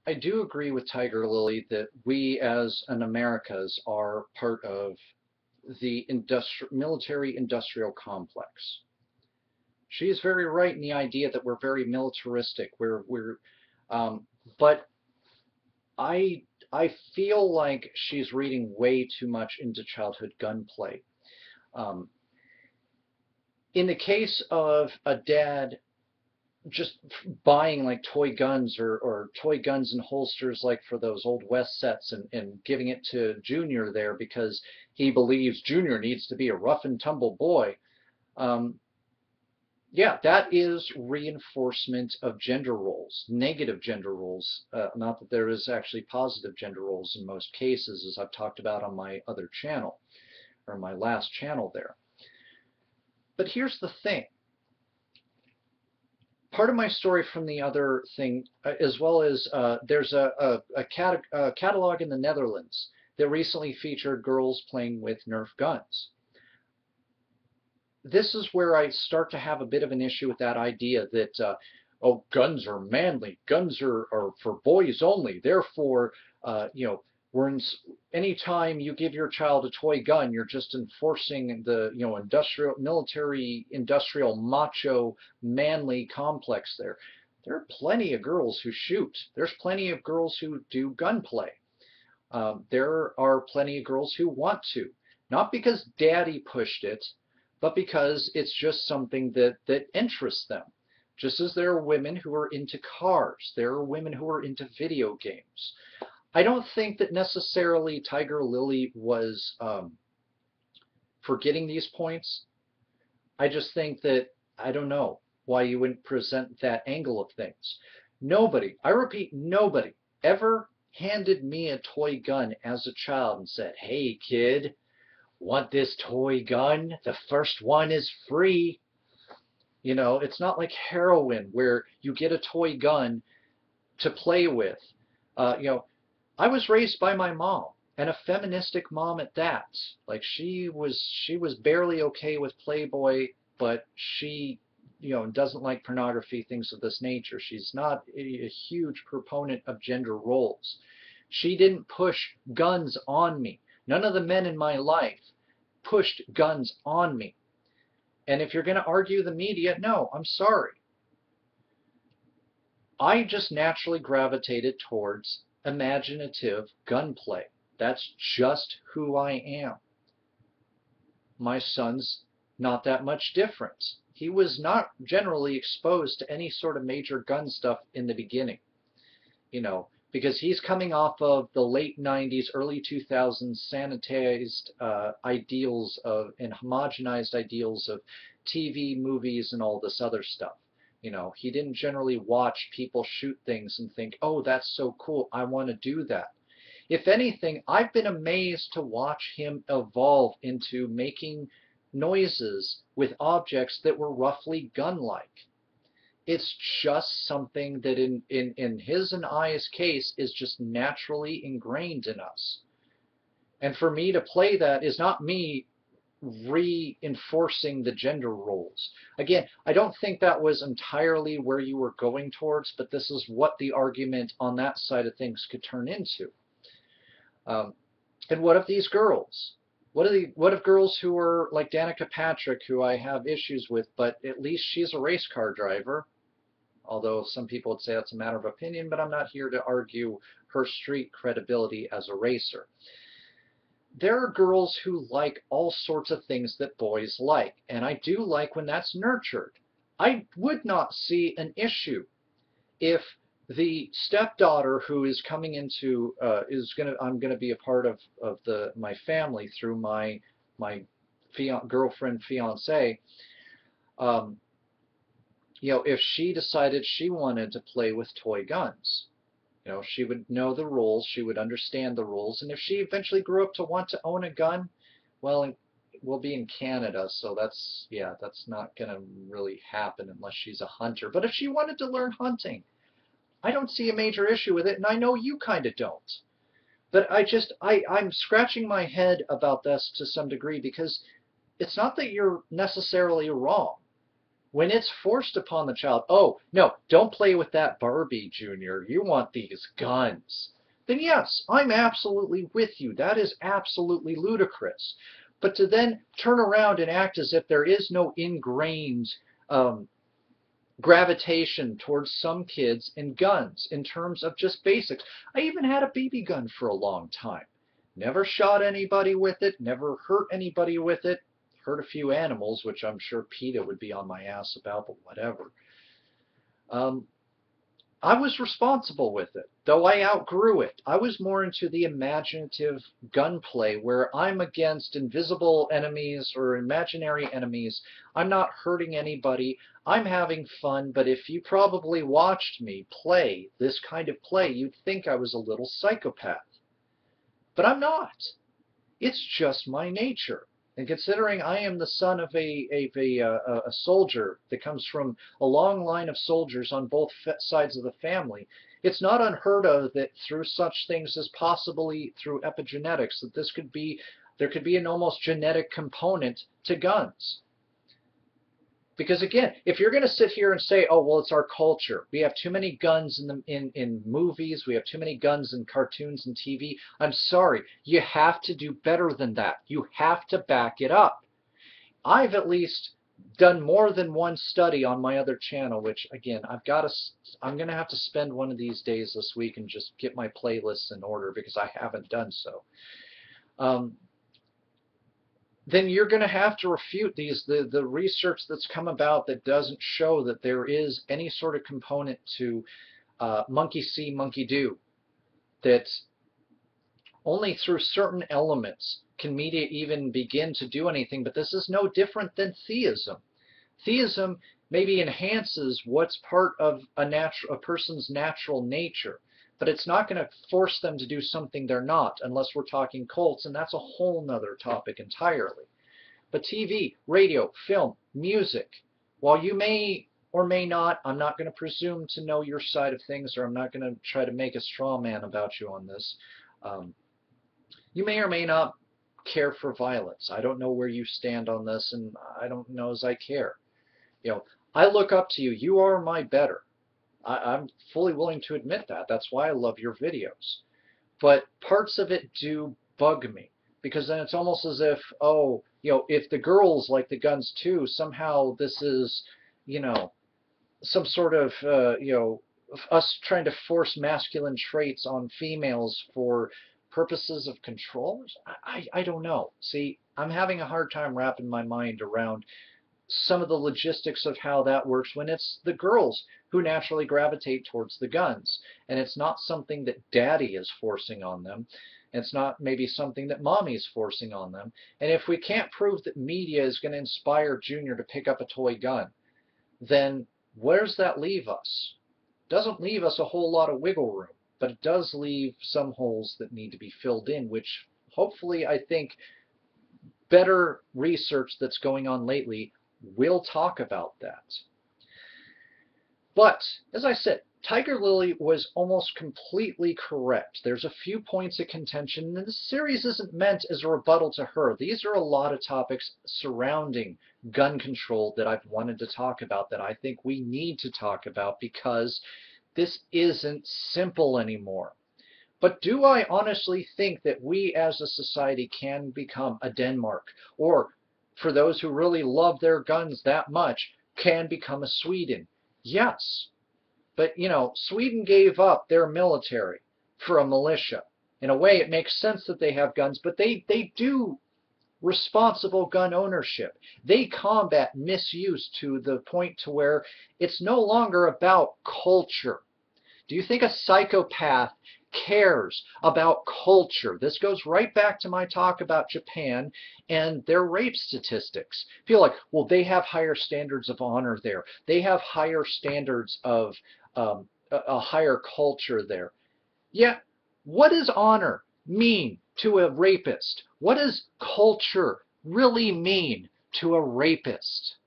I do agree with Tiger Lily that we as an Americas are part of the military industrial complex. She is very right in the idea that we're very militaristic. Um, but I I feel like she's reading way too much into childhood gunplay. Um, in the case of a dad just buying like toy guns or toy guns and holsters like for those old West sets and giving it to Junior there because he believes Junior needs to be a rough and tumble boy. Um, yeah, that is reinforcement of gender roles, negative gender roles. Not that there is actually positive gender roles in most cases, as I've talked about on my other channel or my last channel there. But here's the thing. Part of my story from the other thing, as well as there's a catalog in the Netherlands that recently featured girls playing with Nerf guns. This is where I start to have a bit of an issue with that idea that, oh, guns are manly, guns are for boys only, therefore, you know, we're in, anytime you give your child a toy gun, you're just enforcing the, you know, military, industrial, macho, manly complex there. There are plenty of girls who shoot. There's plenty of girls who do gunplay. There are plenty of girls who want to. Not because daddy pushed it, but because it's just something that interests them. Just as there are women who are into cars, there are women who are into video games. I don't think that necessarily Tiger Lily was forgetting these points. I just think that, I don't know why you wouldn't present that angle of things. Nobody, I repeat, nobody ever handed me a toy gun as a child and said, hey kid, want this toy gun? The first one is free. You know, it's not like heroin where you get a toy gun to play with. You know, I was raised by my mom, and a feministic mom at that. Like she was barely okay with Playboy, but she, you know, doesn't like pornography, things of this nature. She's not a huge proponent of gender roles. She didn't push guns on me. None of the men in my life pushed guns on me. And if you're going to argue the media, no, I'm sorry. I just naturally gravitated towards imaginative gunplay. That's just who I am. My son's not that much different. He was not generally exposed to any sort of major gun stuff in the beginning, you know, because he's coming off of the late 90s, early 2000s sanitized ideals of and homogenized ideals of TV, movies, and all this other stuff. You know, he didn't generally watch people shoot things and think, oh, that's so cool, I want to do that. If anything, I've been amazed to watch him evolve into making noises with objects that were roughly gun-like. It's just something that in his and I's case is just naturally ingrained in us. And for me to play that is not me reinforcing the gender roles. Again, I don't think that was entirely where you were going towards, but this is what the argument on that side of things could turn into. Um, and what of these girls? What of girls who are like Danica Patrick, who I have issues with, but at least she's a race car driver, although some people would say that's a matter of opinion, but I'm not here to argue her street credibility as a racer. There are girls who like all sorts of things that boys like, and I do like when that's nurtured. I would not see an issue if the stepdaughter who is coming into I'm gonna be a part of my family through my girlfriend fiance. Um, you know, if she decided she wanted to play with toy guns, you know, she would know the rules, she would understand the rules, and if she eventually grew up to want to own a gun, well, we'll be in Canada, so that's, yeah, that's not going to really happen unless she's a hunter. But if she wanted to learn hunting, I don't see a major issue with it, and I know you kind of don't. But I'm scratching my head about this to some degree because it's not that you're necessarily wrong. When it's forced upon the child, oh, no, don't play with that Barbie, Junior. You want these guns. Then yes, I'm absolutely with you. That is absolutely ludicrous. But to then turn around and act as if there is no ingrained um, gravitation towards some kids in guns in terms of just basics. I even had a BB gun for a long time. Never shot anybody with it, never hurt anybody with it. Hurt a few animals, which I'm sure PETA would be on my ass about, but whatever. Um, I was responsible with it, though I outgrew it. I was more into the imaginative gunplay where I'm against invisible enemies or imaginary enemies. I'm not hurting anybody. I'm having fun, but if you probably watched me play this kind of play, you'd think I was a little psychopath. But I'm not. It's just my nature. And considering I am the son of a soldier that comes from a long line of soldiers on both sides of the family, it's not unheard of that through such things as possibly through epigenetics, that there could be an almost genetic component to guns. Because again, if you're going to sit here and say, oh, well, it's our culture. We have too many guns in movies. We have too many guns in cartoons and TV. I'm sorry. You have to do better than that. You have to back it up. I've at least done more than one study on my other channel, which, again, I'm going to have to spend one of these days this week and just get my playlists in order because I haven't done so. Then you're going to have to refute the research that's come about that doesn't show that there is any sort of component to monkey see, monkey do. That only through certain elements can media even begin to do anything, but this is no different than theism. Theism maybe enhances what's part of a person's natural nature, but it's not going to force them to do something they're not, unless we're talking cults, and that's a whole nother topic entirely. But TV, radio, film, music, while you may or may not, I'm not going to presume to know your side of things, or I'm not going to try to make a straw man about you on this. You may or may not care for violence. I don't know where you stand on this, and I don't know as I care. You know, I look up to you. You are my better. I'm fully willing to admit that. That's why I love your videos. But parts of it do bug me, because then it's almost as if, oh, you know, if the girls like the guns too, somehow this is, you know, some sort of, you know, us trying to force masculine traits on females for purposes of control. I don't know. See, I'm having a hard time wrapping my mind around some of the logistics of how that works when it's the girls who naturally gravitate towards the guns. And it's not something that daddy is forcing on them. It's not maybe something that mommy's forcing on them. And if we can't prove that media is going to inspire Junior to pick up a toy gun, then where does that leave us? It doesn't leave us a whole lot of wiggle room, but it does leave some holes that need to be filled in, which hopefully I think better research that's going on lately will talk about that. But, as I said, Tiger Lily was almost completely correct. There's a few points of contention, and this series isn't meant as a rebuttal to her. These are a lot of topics surrounding gun control that I've wanted to talk about, that I think we need to talk about, because this isn't simple anymore. But do I honestly think that we as a society can become a Denmark, or for those who really love their guns that much, can become a Sweden? Yes. But, you know, Sweden gave up their military for a militia. In a way, it makes sense that they have guns, but they do responsible gun ownership. They combat misuse to the point to where it's no longer about culture. Do you think a psychopath cares about culture? This goes right back to my talk about Japan and their rape statistics. Feel like, well, they have higher standards of honor there. They have higher standards of a higher culture there. Yeah, what does honor mean to a rapist? What does culture really mean to a rapist?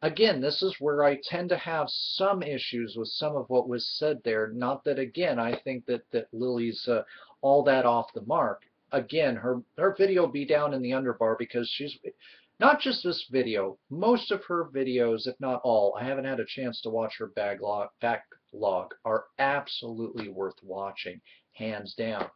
Again, this is where I tend to have some issues with some of what was said there. Not that, again, I think that Lily's all that off the mark. Again, her video will be down in the underbar because Not just this video, most of her videos, if not all, I haven't had a chance to watch her backlog, are absolutely worth watching, hands down.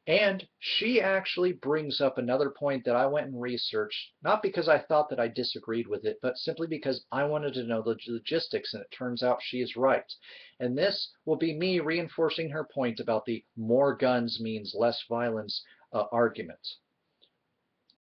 And she actually brings up another point that I went and researched, not because I thought that I disagreed with it, but simply because I wanted to know the logistics, and it turns out she is right. And this will be me reinforcing her point about the more guns means less violence argument.